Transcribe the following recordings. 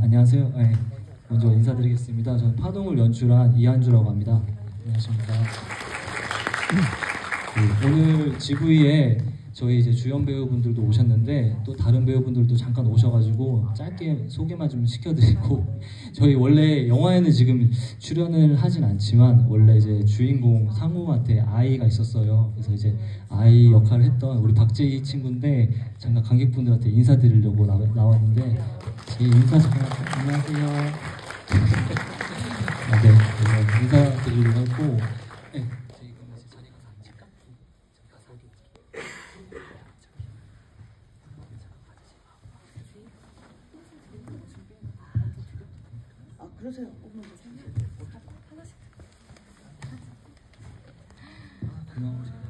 안녕하세요. 네, 먼저 인사드리겠습니다. 저는 파동을 연출한 이한주라고 합니다. 안녕하십니까. 오늘 GV에 저희 이제 주연 배우분들도 오셨는데 또 다른 배우분들도 잠깐 오셔가지고 짧게 소개만 좀 시켜드리고 저희 원래 영화에는 지금 출연을 하진 않지만 원래 이제 주인공 상우한테 아이가 있었어요. 그래서 이제 아이 역할을 했던 우리 박재희 친구인데 잠깐 관객분들한테 인사드리려고 나왔는데 제 인사 잠깐 안녕하세요. 네, 그래서 인사드리려고 했고 네. 그러세요. 고마우세요.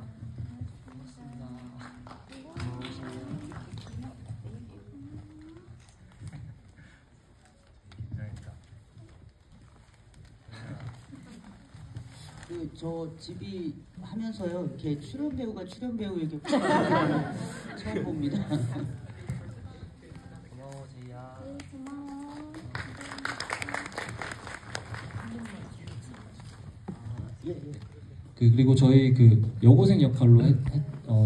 저 집이 하면서요 이렇게 출연 배우가 출연 배우 이렇게 처음 봅니다. 고마워 제이야. 그리고 저희 여고생 역할로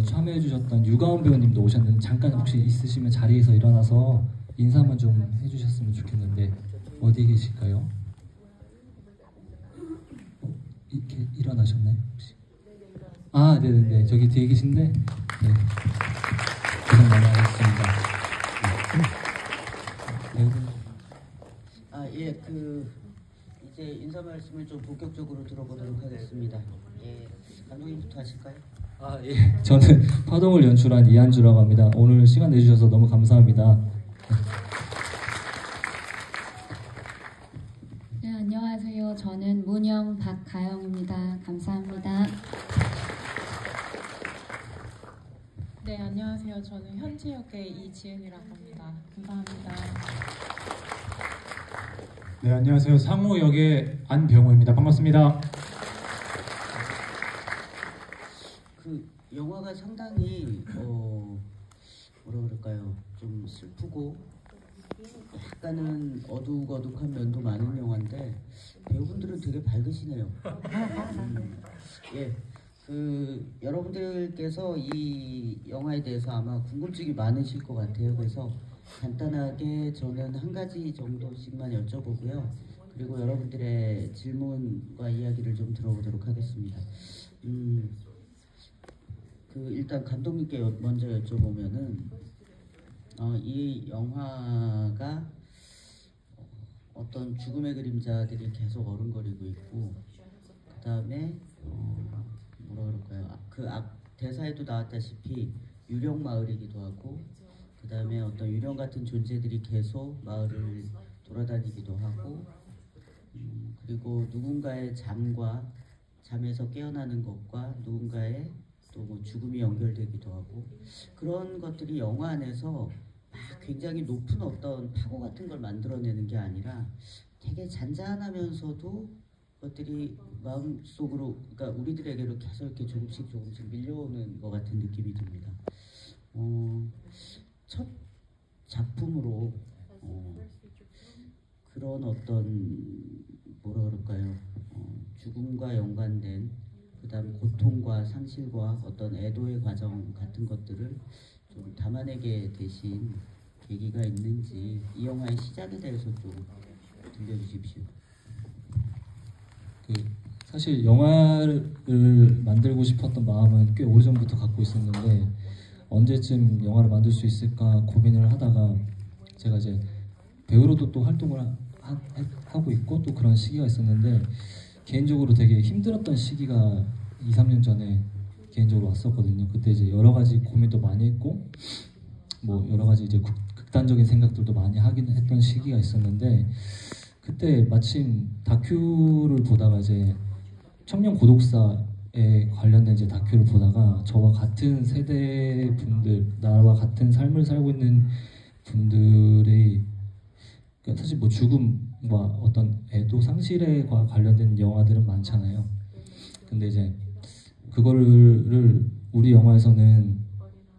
참여해주셨던 유가온 배우님도 오셨는데 잠깐 혹시 있으시면 자리에서 일어나서 인사만 좀 해주셨으면 좋겠는데 어디 계실까요? 이렇게 일어나셨나요 혹시? 아 네네네 저기 뒤에 계신데 네. 고생 많이 하셨습니다. 예, 이제 인사 말씀을 좀 본격적으로 들어보도록 하겠습니다. 예, 감독님부터 하실까요? 예. 저는 파동을 연출한 이한주라고 합니다. 오늘 시간 내주셔서 너무 감사합니다. 네, 안녕하세요. 저는 문영 박가영입니다. 감사합니다. 네, 안녕하세요. 저는 현지 역의 이지은이라고 합니다. 감사합니다. 네, 안녕하세요. 상우 역의 안병호입니다. 반갑습니다. 영화가 상당히 뭐라 그럴까요? 좀 슬프고 약간은 어둑어둑한 면도 많은 영화인데 배우분들은 되게 밝으시네요. 예, 여러분들께서 이 영화에 대해서 아마 궁금증이 많으실 것 같아요. 그래서 간단하게 저는 한 가지 정도씩만 여쭤보고요. 그리고 여러분들의 질문과 이야기를 좀 들어보도록 하겠습니다. 일단 감독님께 먼저 여쭤보면은 이 영화가 어떤 죽음의 그림자들이 계속 어른거리고 있고 그 다음에 뭐라 그럴까요? 대사에도 나왔다시피 유령 마을이기도 하고 그 다음에 어떤 유령 같은 존재들이 계속 마을을 돌아다니기도 하고 그리고 누군가의 잠에서 깨어나는 것과 누군가의 또 뭐 죽음이 연결되기도 하고 그런 것들이 영화 안에서 굉장히 높은 어떤 파고 같은 걸 만들어내는 게 아니라 되게 잔잔하면서도 그것들이 마음속으로 그러니까 우리들에게로 계속 이렇게 조금씩 밀려오는 것 같은 느낌이 듭니다. 첫 작품으로 그런 어떤 뭐라 그럴까요? 죽음과 연관된 그 다음 고통과 상실과 어떤 애도의 과정 같은 것들을 좀 담아내게 되신 계기가 있는지 이 영화의 시작에 대해서 좀 들려주십시오. 사실 영화를 만들고 싶었던 마음은 꽤 오래전부터 갖고 있었는데 언제쯤 영화를 만들 수 있을까 고민을 하다가 제가 이제 배우로도 또 활동을 하고 있고 또 그런 시기가 있었는데 개인적으로 되게 힘들었던 시기가 2, 3년 전에 개인적으로 왔었거든요. 그때 이제 여러 가지 고민도 많이 했고 뭐 여러 가지 이제 극단적인 생각들도 많이 하긴 했던 시기가 있었는데 그때 마침 다큐를 보다가 이제 청년 고독사에 관련된 이제 다큐를 보다가 저와 같은 세대 분들, 나와 같은 삶을 살고 있는 분들의 그러니까 사실 뭐 죽음과 어떤 애도 상실에 관련된 영화들은 많잖아요. 근데 이제 그거를 우리 영화에서는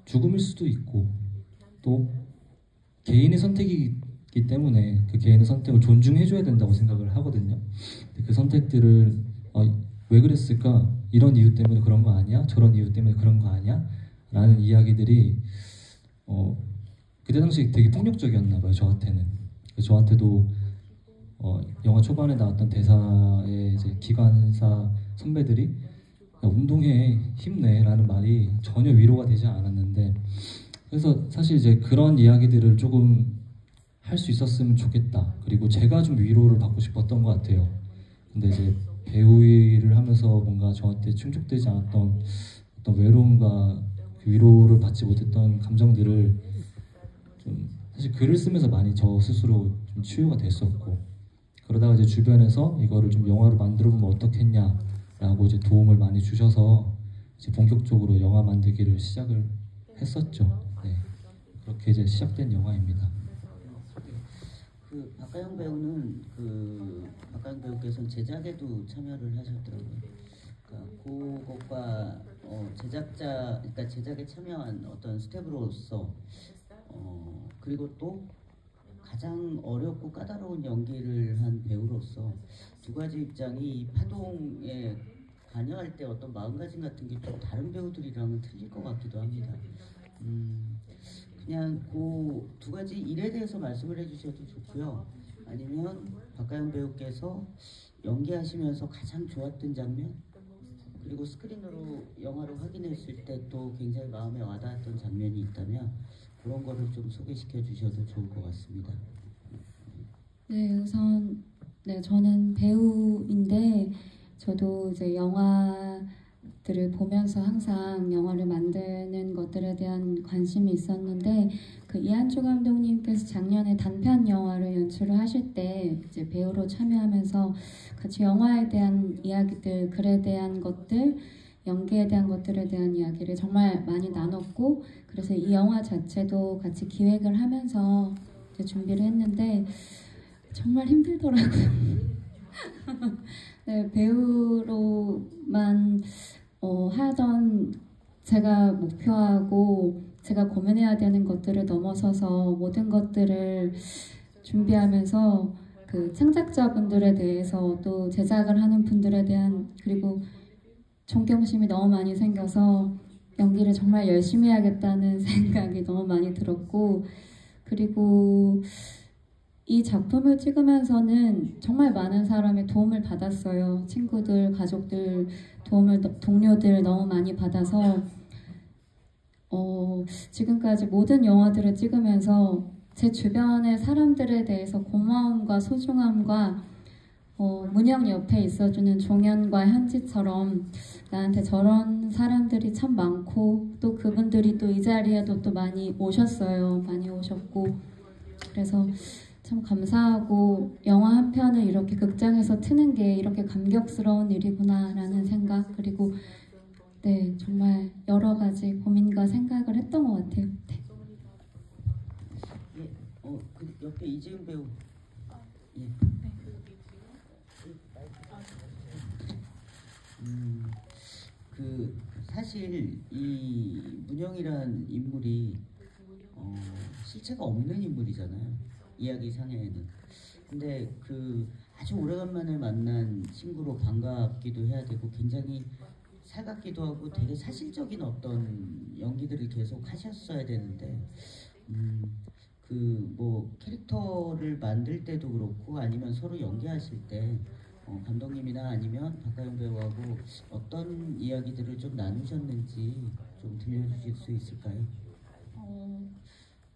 죽음일 수도 있고 또 개인의 선택이기 때문에 그 개인의 선택을 존중해줘야 된다고 생각을 하거든요. 그 선택들을 왜 그랬을까? 이런 이유 때문에 그런 거 아니야? 저런 이유 때문에 그런 거 아니야? 라는 이야기들이 그때 당시 되게 폭력적이었나 봐요. 저한테는. 저한테도 영화 초반에 나왔던 대사의 이제 기관사 선배들이 야, 운동해 힘내 라는 말이 전혀 위로가 되지 않았는데 그래서 사실 이제 그런 이야기들을 조금 할 수 있었으면 좋겠다. 그리고 제가 좀 위로를 받고 싶었던 것 같아요. 근데 이제 배우 일을 하면서 뭔가 저한테 충족되지 않았던 어떤 외로움과 그 위로를 받지 못했던 감정들을 좀 사실 글을 쓰면서 많이 저 스스로 좀 치유가 됐었고 그러다가 이제 주변에서 이거를 좀 영화로 만들어 보면 어떻겠냐라고 이제 도움을 많이 주셔서 이제 본격적으로 영화 만들기를 시작을 했었죠. 네. 그렇게 이제 시작된 영화입니다. 그 박가영 배우는 박가영 배우께서는 제작에도 참여를 하셨더라고요. 그러니까 그것과 그러니까 제작에 참여한 어떤 스텝으로서 그리고 또 가장 어렵고 까다로운 연기를 한 배우로서 두 가지 입장이 이 파동에 관여할 때 어떤 마음가짐 같은 게 좀 다른 배우들이랑은 틀릴 것 같기도 합니다. 그냥 그 두 가지 일에 대해서 말씀을 해주셔도 좋고요. 아니면 박가영 배우께서 연기하시면서 가장 좋았던 장면 그리고 스크린으로 영화로 확인했을 때 또 굉장히 마음에 와닿았던 장면이 있다면 그런 거를 좀 소개시켜 주셔도 좋을 것 같습니다. 네, 우선 저는 배우인데 저도 이제 영화들을 보면서 항상 영화를 만드는 것들에 대한 관심이 있었는데 그 이한주 감독님께서 작년에 단편 영화를 연출을 하실 때 이제 배우로 참여하면서 같이 영화에 대한 이야기들, 글에 대한 것들, 연기에 대한 것들에 대한 이야기를 정말 많이 나눴고 그래서 이 영화 자체도 같이 기획을 하면서 이제 준비를 했는데 정말 힘들더라고요. 네, 배우로만 하던 제가 목표하고 제가 고민해야 되는 것들을 넘어서서 모든 것들을 준비하면서 그 창작자분들에 대해서 또 제작을 하는 분들에 대한 그리고 존경심이 너무 많이 생겨서 연기를 정말 열심히 해야겠다는 생각이 너무 많이 들었고 그리고 이 작품을 찍으면서는 정말 많은 사람의 도움을 받았어요. 친구들, 가족들, 동료들 너무 많이 받아서 지금까지 모든 영화들을 찍으면서 제 주변의 사람들에 대해서 고마움과 소중함과 문영 옆에 있어주는 종현과 현지처럼 나한테 저런 사람들이 참 많고 또 그분들이 또 이 자리에도 또 많이 오셨어요. 많이 오셨고 그래서 참 감사하고 영화 한 편을 이렇게 극장에서 트는 게 이렇게 감격스러운 일이구나 라는 생각 그리고 네 정말 여러 가지 고민과 생각을 했던 것 같아요. 네. 예, 그 옆에 이지은 배우. 예. 그 사실 이 문영이란 인물이 실체가 없는 인물이잖아요. 이야기 상에는. 근데 그 아주 오래간만에 만난 친구로 반갑기도 해야 되고 굉장히 살갑기도 하고 되게 사실적인 어떤 연기들을 계속 하셨어야 되는데 그 뭐 캐릭터를 만들 때도 그렇고 아니면 서로 연기하실 때 감독님이나 아니면 박가영 배우하고 어떤 이야기들을 좀 나누셨는지 좀 들려주실 수 있을까요?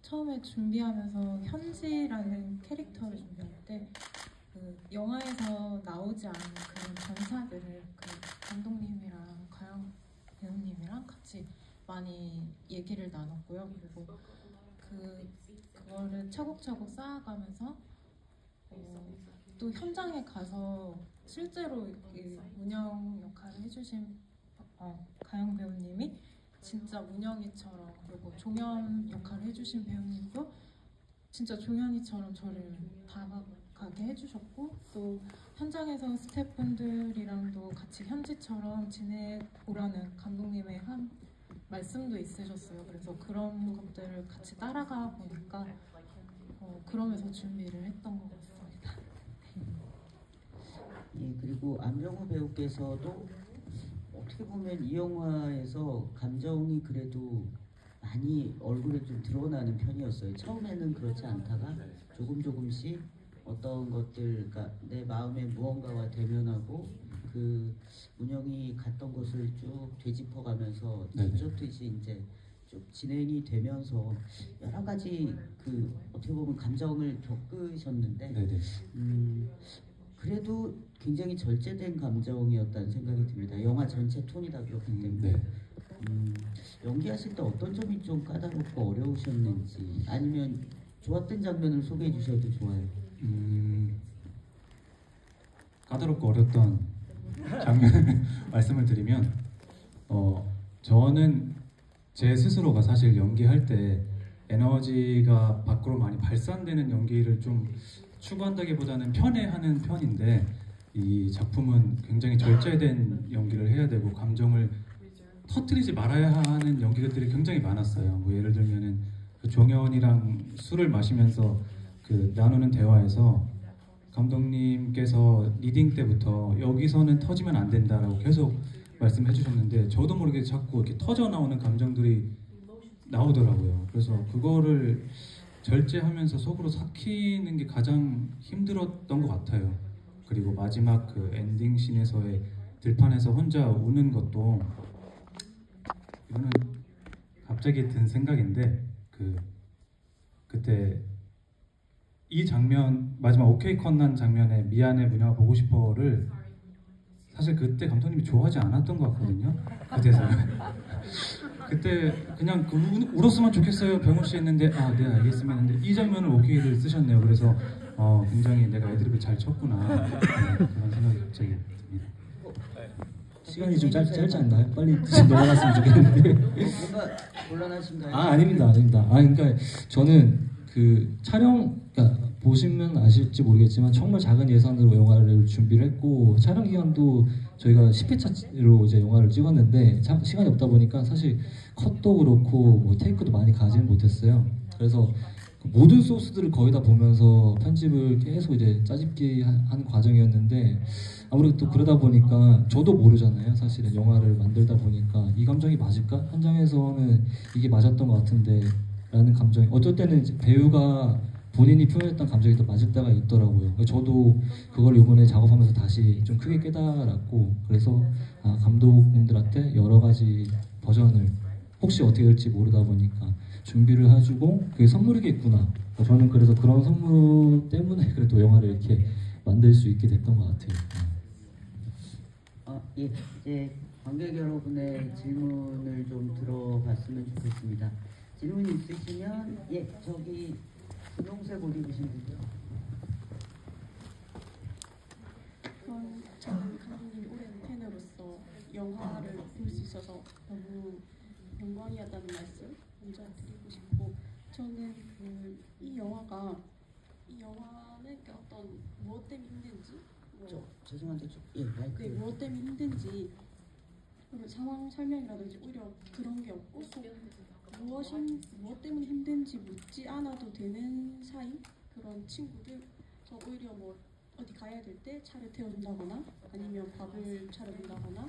처음에 준비하면서 현지라는 캐릭터를 준비할 때 그 영화에서 나오지 않은 그런 전사들을 그 감독님이랑 가영 배우님이랑 같이 많이 얘기를 나눴고요. 그리고 그거를 차곡차곡 쌓아가면서 또 현장에 가서 실제로 이 문영 역할을 해주신 가영 배우님이 진짜 문영이처럼, 그리고 종현 역할을 해주신 배우님도 진짜 종현이처럼 저를 다가가게 해주셨고, 또 현장에서 스태프분들이랑도 같이 현지처럼 지내보라는 감독님의 한 말씀도 있으셨어요. 그래서 그런 것들을 같이 따라가 보니까 그러면서 준비를 했던 것 같습니다. 예, 그리고 안병호 배우께서도 어떻게 보면 이 영화에서 감정이 그래도 많이 얼굴에 좀 드러나는 편이었어요. 처음에는 그렇지 않다가 조금씩 어떤 것들, 그러니까 내 마음의 무언가와 대면하고 그 문영이 갔던 것을 쭉 되짚어가면서 디저트시 이제 쭉 진행이 되면서 여러 가지 그 어떻게 보면 감정을 겪으셨는데 그래도 굉장히 절제된 감정이었다는 생각이 듭니다. 영화 전체 톤이 다 그렇기 때문에. 연기하실 때 어떤 점이 좀 까다롭고 어려우셨는지, 아니면 좋았던 장면을 소개해 주셔도 좋아요. 까다롭고 어렸던 장면 말씀을 드리면 저는 제 스스로가 사실 연기할 때 에너지가 밖으로 많이 발산되는 연기를 좀 추구한다기보다는 편해하는 편인데, 이 작품은 굉장히 절제된 연기를 해야 되고 감정을 터뜨리지 말아야 하는 연기들이 굉장히 많았어요. 뭐 예를 들면은 그 종현이랑 술을 마시면서 그 나누는 대화에서 감독님께서 리딩 때부터 여기서는 터지면 안 된다라고 계속 말씀해 주셨는데, 저도 모르게 자꾸 이렇게 터져 나오는 감정들이 나오더라고요. 그래서 그거를 절제하면서 속으로 삭히는 게 가장 힘들었던 것 같아요. 그리고 마지막 그 엔딩 씬에서의 들판에서 혼자 우는 것도, 이거는 갑자기 든 생각인데, 그때 이 장면, 마지막 오케이 컷 난 장면에 미안해 문영아 보고 싶어를 사실 그때 감독님이 좋아하지 않았던 것 같거든요. 그 대사를. 그때 그냥 울었으면 좋겠어요 병호 씨 했는데, 네 알겠습니다 했는데 이 장면을 오케이를 쓰셨네요. 그래서 굉장히 내가 애드립을 잘 쳤구나, 그런 생각이 갑자기 듭니다. 시간이 좀 짧지 않나요? 빨리 넘어갔으면 좋겠는데. 뭔가 곤란하신가요? 아닙니다. 그러니까 저는 그 촬영, 그러니까 보시면 아실지 모르겠지만 정말 작은 예산으로 영화를 준비를 했고, 촬영 기간도 저희가 10회차로 이제 영화를 찍었는데 시간이 없다 보니까 사실 컷도 그렇고 뭐 테이크도 많이 가지는 못했어요. 그래서 모든 소스들을 거의 다 보면서 편집을 계속 이제 짜집기 하는 과정이었는데, 아무래도 또 그러다 보니까 저도 모르잖아요. 사실은 영화를 만들다 보니까 이 감정이 맞을까? 현장에서는 이게 맞았던 것 같은데 라는 감정이, 어떨 때는 이제 배우가 본인이 표현했던 감정이 더 맞을 때가 있더라고요. 저도 그걸 이번에 작업하면서 다시 좀 크게 깨달았고, 그래서 감독님들한테 여러 가지 버전을 혹시 어떻게 될지 모르다 보니까 준비를 해주고 그게 선물이겠구나. 저는 그래서 그런 선물 때문에 그래도 영화를 이렇게 만들 수 있게 됐던 것 같아요. 예, 이제 관객 여러분의 질문을 좀 들어봤으면 좋겠습니다. 질문 있으시면 저기 분홍색 옷 입으신 분요. 저는 감독님이 오랜 팬으로서 영화를 볼 수 있어서 너무 영광이었다는 말씀 먼저 드리고 싶고, 저는 이 영화는 어떤 무엇 때문에 힘든지, 죄송한데 마이크. 네, 무엇 때문에 힘든지 그리고 상황 설명이라든지 오히려 그런 게 없고, 무엇 때문에 힘든지 묻지 않아도 되는 사이, 그런 친구들. 저 오히려 뭐 어디 가야 될 때 차를 태워준다거나 아니면 밥을 차려준다거나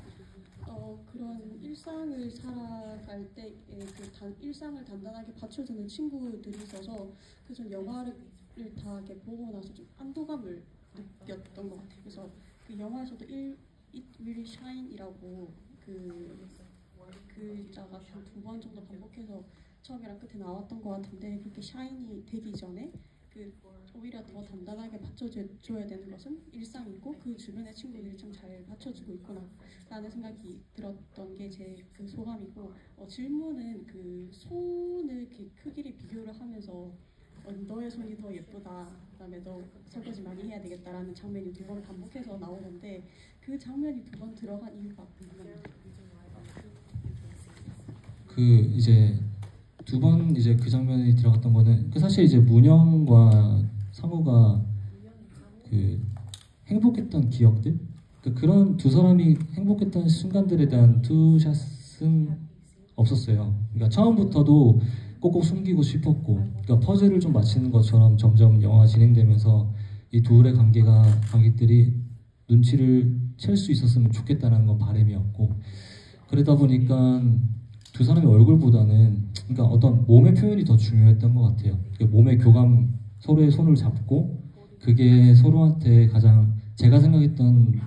그런 일상을 살아갈 때의 일상을 단단하게 받쳐주는 친구들이 있어서, 그래서 영화를 다 이렇게 보고 나서 좀 안도감을 느꼈던 것 같아요. 그래서 그 영화에서도 It Will Shine이라고 그 자가 한 2번 정도 반복해서 처음이랑 끝에 나왔던 것 같은데, 그렇게 샤인이 되기 전에 오히려 더 단단하게 받쳐줘야 되는 것은 일상이고, 그 주변의 친구들이 좀 잘 받쳐주고 있구나 라는 생각이 들었던 게 제 소감이고, 질문은 손의 크기를 비교를 하면서 너의 손이 더 예쁘다. 그다음에 너 설거지 많이 해야 되겠다라는 장면이 2번 반복해서 나오는데 그 장면이 2번 들어간 이유가 궁금합니다. 그 이제 2번 이제 그 장면이 들어갔던 거는 그 사실 이제 문영과 상우가 그 행복했던 기억들 그런 두 사람이 행복했던 순간들에 대한 투샷은 없었어요. 그러니까 처음부터도 꼭꼭 숨기고 싶었고, 그러니까 퍼즐을 좀 맞추는 것처럼 점점 영화가 진행되면서 이 둘의 관객들이 눈치를 챌 수 있었으면 좋겠다는 건 바람이었고, 그러다 보니까 두 사람의 얼굴보다는 그러니까 어떤 몸의 표현이 더 중요했던 것 같아요. 그러니까 몸의 교감, 서로의 손을 잡고 그게 서로한테 가장 제가 생각했던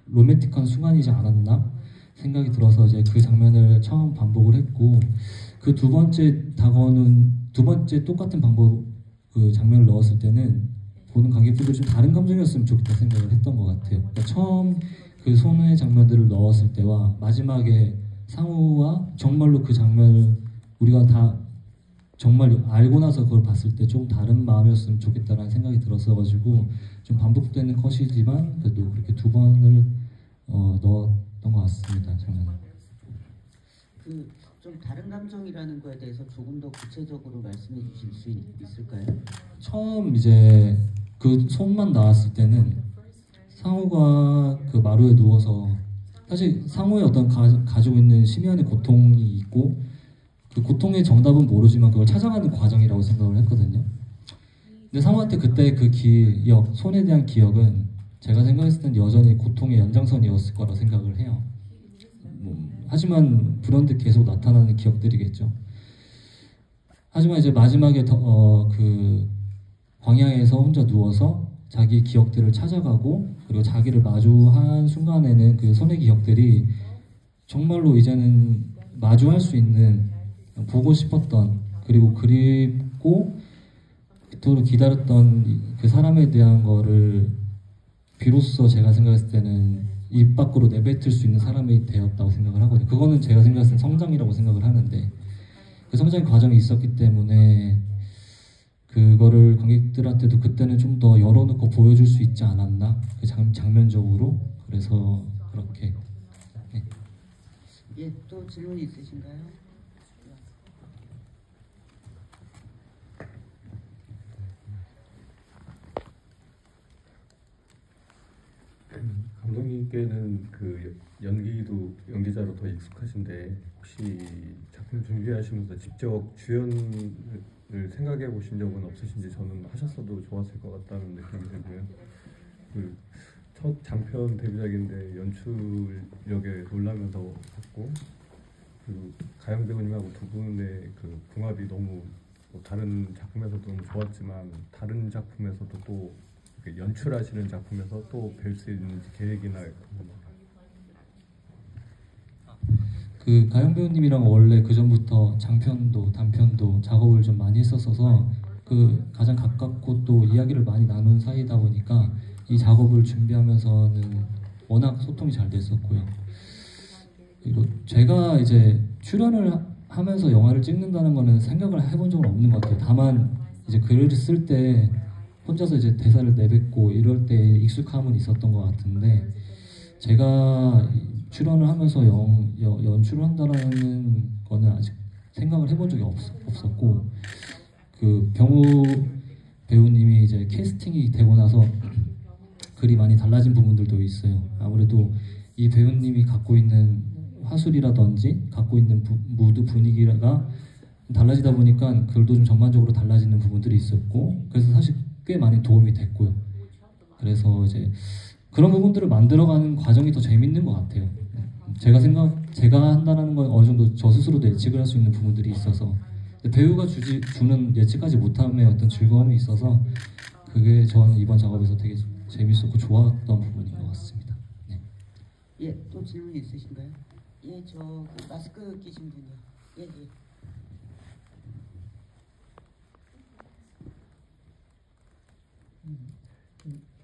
로맨틱한 순간이지 않았나 생각이 들어서 이제 그 장면을 처음 반복을 했고, 그 두 번째 똑같은 방법 그 장면을 넣었을 때는 보는 관객분들이 좀 다른 감정이었으면 좋겠다 생각을 했던 것 같아요. 그러니까 처음 그 손의 장면들을 넣었을 때와 마지막에 상우와 정말로 그 장면을 우리가 다 정말 알고 나서 그걸 봤을 때 조금 다른 마음이었으면 좋겠다라는 생각이 들었어가지고 좀 반복되는 컷이지만 그래도 그렇게 2번을 넣었던 것 같습니다. 저는. 그 좀 다른 감정이라는 거에 대해서 조금 더 구체적으로 말씀해 주실 수 있을까요? 처음 이제 그 손만 나왔을 때는 상우가 그 마루에 누워서 사실 상우의 어떤 가지고 있는 심연의 고통이 있고 그 고통의 정답은 모르지만 그걸 찾아가는 과정이라고 생각을 했거든요. 근데 상우한테 그때 그 기억, 손에 대한 기억은 제가 생각했을 땐 여전히 고통의 연장선이었을 거라 생각을 해요. 하지만 불현듯 계속 나타나는 기억들이겠죠. 하지만 이제 마지막에 그 광야에서 혼자 누워서 자기의 기억들을 찾아가고 그리고 자기를 마주한 순간에는 그 손의 기억들이 정말로 이제는 마주할 수 있는 보고 싶었던 그리고 그립고 그토록 기다렸던 그 사람에 대한 거를 비로소 제가 생각했을 때는 입 밖으로 내뱉을 수 있는 사람이 되었다고 생각을 하거든요. 그거는 제가 생각했을 때 성장이라고 생각을 하는데 그 성장 과정이 있었기 때문에 그거를 관객들한테도 그때는 좀 더 열어놓고 보여줄 수 있지 않았나? 그 장면적으로. 그래서 그렇게. 네. 예, 또 질문 있으신가요? 감독님께는 그 연기자로 더 익숙하신데 혹시 작품 준비하시면서 직접 주연을 생각해 보신 적은 없으신지 저는 하셨어도 좋았을 것 같다는 느낌이 들고요. 그 첫 장편 데뷔작인데 연출력에 놀라면서 봤고 그리고 가영 배우님하고 두 분의 그 궁합이 너무 다른 작품에서도 너무 좋았지만 다른 작품에서도 또 연출하시는 작품에서 또 뵐 수 있는지 계획이나 그 가영 배우님이랑 원래 그 전부터 장편도 단편도 작업을 좀 많이 했었어서 그 가장 가깝고 또 이야기를 많이 나눈 사이다 보니까 이 작업을 준비하면서는 워낙 소통이 잘 됐었고요. 그리고 제가 이제 출연을 하면서 영화를 찍는다는 거는 생각을 해본 적은 없는 것 같아요. 다만 이제 글을 쓸 때 혼자서 이제 대사를 내뱉고 이럴 때 익숙함은 있었던 것 같은데 제가 출연을 하면서 연출을 한다라는 거는 아직 생각을 해본 적이 없었고 그 병우 배우님이 이제 캐스팅이 되고 나서 글이 많이 달라진 부분들도 있어요. 아무래도 이 배우님이 갖고 있는 화술이라든지 갖고 있는 무드 분위기가 달라지다 보니까 글도 좀 전반적으로 달라지는 부분들이 있었고 그래서 사실 꽤 많이 도움이 됐고요. 그래서 이제 그런 부분들을 만들어가는 과정이 더 재밌는 것 같아요. 제가 한다는 건 어느 정도 저 스스로도 예측을 할 수 있는 부분들이 있어서 배우가 주는 예측하지 못함의 어떤 즐거움이 있어서 그게 저는 이번 작업에서 되게 재밌었고 좋았던 부분인 것 같습니다. 네. 예, 또 질문 있으신가요? 예, 그 마스크 끼신 분이요. 예, 예.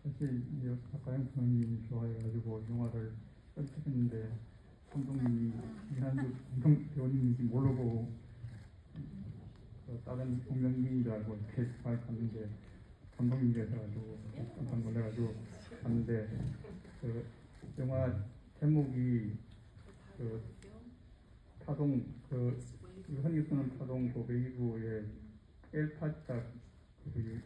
사실 가영 배우님이 좋아해가지고 영화를 선택했는데 감독님이 이한주 배우님인지 모르고 다른 동명이인 줄 알고 이렇게 봤는데 감독님이 계셔가지고 깜짝 놀래가지고 봤는데 그 영화 제목이 그 파동 그 흔히 쓰는 파동 그 웨이브의 엘파자 그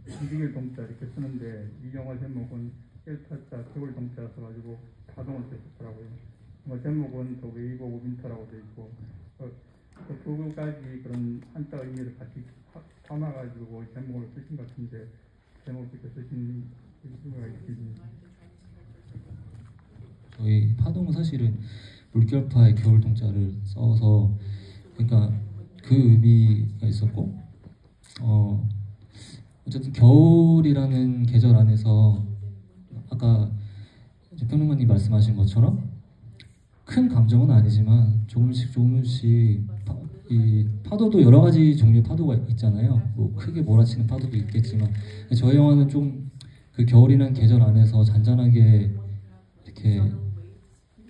움직일 동자 이렇게 쓰는데 이 영화 제목은 엘파자 세월 동자 써가지고 파동을 썼더라고요. 영화 제목은 더 웨이브 오브 윈터라고 돼 있고 그 두 가지 그런 한자 의미를 같이 담아가지고 제목을 쓰신 것 같은데 제목 이렇게 쓰신 이유가 있으신지. 저희 파동은 사실은 물결파의 겨울 동자를 써서 그러니까 그 의미가 있었고 어쨌든 겨울이라는 계절 안에서 아까 평론가님 말씀하신 것처럼 큰 감정은 아니지만 조금씩 이 파도도 여러 가지 종류의 파도가 있잖아요. 뭐 크게 몰아치는 파도도 있겠지만 저희 영화는 좀 그 겨울이라는 계절 안에서 잔잔하게 이렇게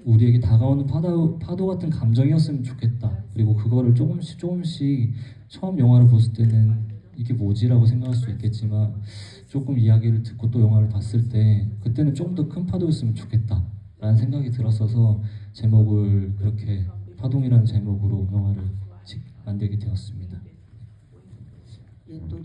우리에게 다가오는 파도 같은 감정이었으면 좋겠다. 그리고 그거를 조금씩 처음 영화를 봤을 때는 이게 뭐지라고 생각할 수 있겠지만 조금 이야기를 듣고 또 영화를 봤을 때 그때는 조금 더 큰 파도였으면 좋겠다 라는 생각이 들었어서 제목을 그렇게 파동이라는 제목으로 영화를 만들게 되었습니다. 예, 또